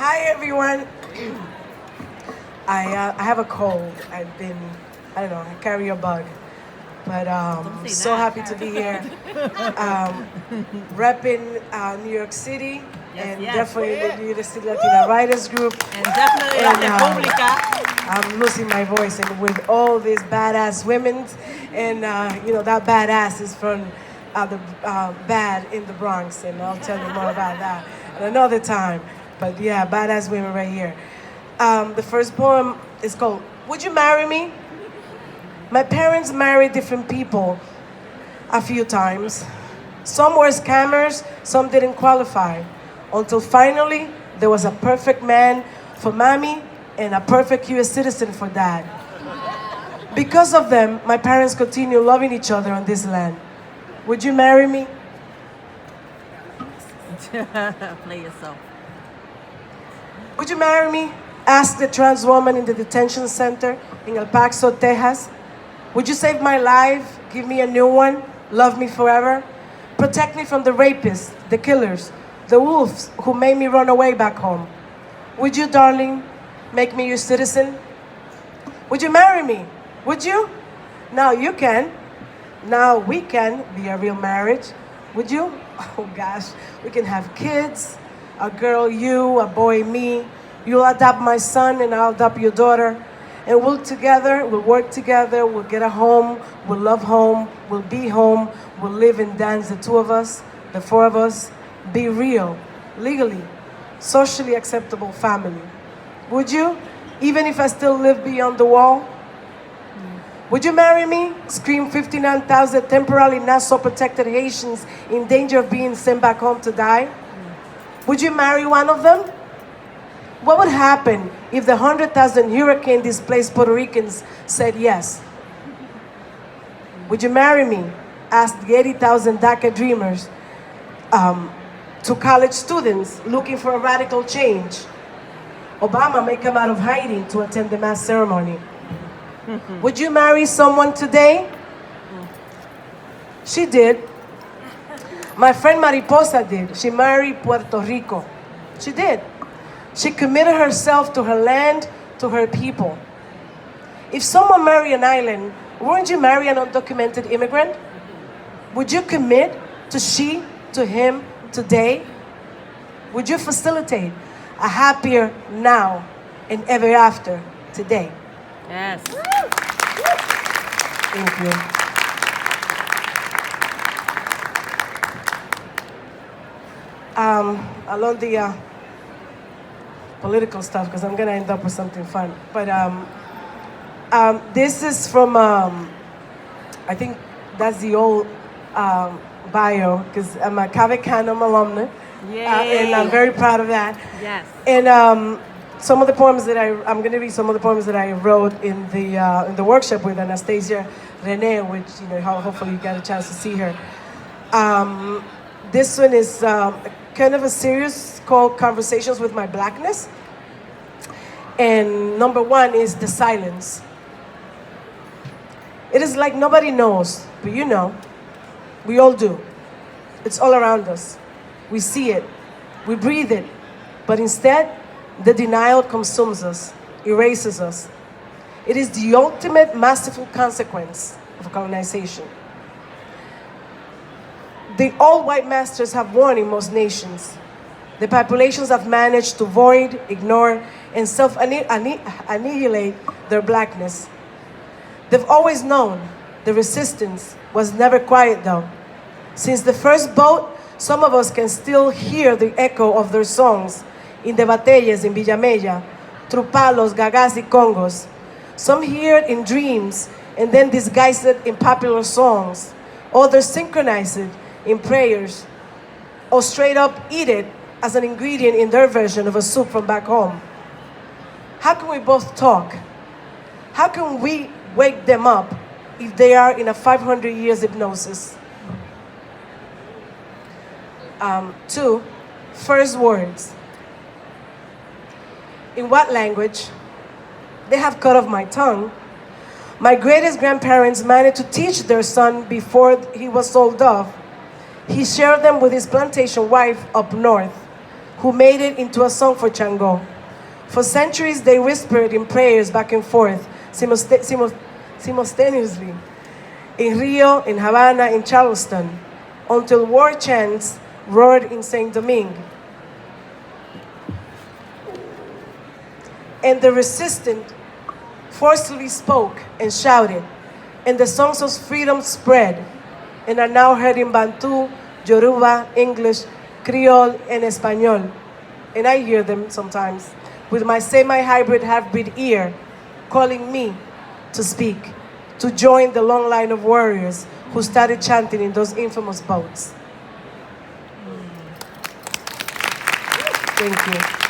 Hi everyone. I have a cold. I don't know, I carry a bug. But so happy to be here. Repping New York City and definitely the New York City Latina Writers Group. And definitely La República. I'm losing my voice and with all these badass women and that badass is from the bad in the Bronx and I'll tell you more about that at another time. But yeah, badass women right here. The first poem is called Would You Marry Me? My parents married different people a few times. Some were scammers, some didn't qualify. Until finally, there was a perfect man for mommy and a perfect US citizen for dad. Because of them, my parents continue loving each other on this land. Would you marry me? Play yourself. Would you marry me? Asked the trans woman in the detention center in El Paso, Texas. Would you save my life, give me a new one, love me forever? Protect me from the rapists, the killers, the wolves who made me run away back home. Would you, darling, make me your citizen? Would you marry me? Would you? Now you can. Now we can be a real marriage. Would you? Oh gosh, we can have kids. A girl, you, a boy, me. You'll adopt my son and I'll adopt your daughter. And we'll work together, we'll get a home, we'll love home, we'll be home, we'll live and dance, the two of us, the four of us, be real, legally, socially acceptable family. Would you? Even if I still live beyond the wall? Would you marry me? Scream 59,000 temporarily not so protected Haitians in danger of being sent back home to die? Would you marry one of them? What would happen if the 100,000 hurricane displaced Puerto Ricans said yes? Would you marry me? Asked the 80,000 DACA dreamers to college students looking for a radical change. Obama may come out of hiding to attend the mass ceremony. Would you marry someone today? She did. My friend Mariposa did. She married Puerto Rico. She did. She committed herself to her land, to her people. If someone married an island, wouldn't you marry an undocumented immigrant? Would you commit to she, to him, today? Would you facilitate a happier now and ever after today? Yes. Thank you. Along the political stuff, because I'm gonna end up with something fun. But this is from, I think that's the old bio, because I'm a Cave Canem alumna, and I'm very proud of that. Yes. And some of the poems that I'm going to read some of the poems that I wrote in the workshop with Anastasia Rene, which hopefully you got a chance to see her. This one is kind of a series called Conversations with My Blackness. And number one is the silence. It is like nobody knows, but you know, we all do. It's all around us. We see it, we breathe it, but instead, the denial consumes us, erases us. It is the ultimate masterful consequence of colonization. The all-white masters have won in most nations. The populations have managed to void, ignore, and self-annihilate their blackness. They've always known the resistance was never quiet though. Since the first boat, some of us can still hear the echo of their songs in the batallas in Villamella, through palos, gagas, y congos. Some hear it in dreams and then disguise it in popular songs. Others synchronize it in prayers or straight up eat it as an ingredient in their version of a soup from back home. How can we both talk? How can we wake them up if they are in a 500 years hypnosis? Two, first words. In what language? They have cut off my tongue. My greatest grandparents managed to teach their son before he was sold off. He shared them with his plantation wife up north. who made it into a song for Chango. For centuries, they whispered in prayers back and forth, simultaneously, in Rio, in Havana, in Charleston, until war chants roared in Saint Domingue. And the resistant forcefully spoke and shouted, and the songs of freedom spread, and are now heard in Bantu, Yoruba, English, Creole, and Espanol. And I hear them sometimes with my semi-hybrid half-breed ear calling me to speak, to join the long line of warriors who started chanting in those infamous boats. Thank you.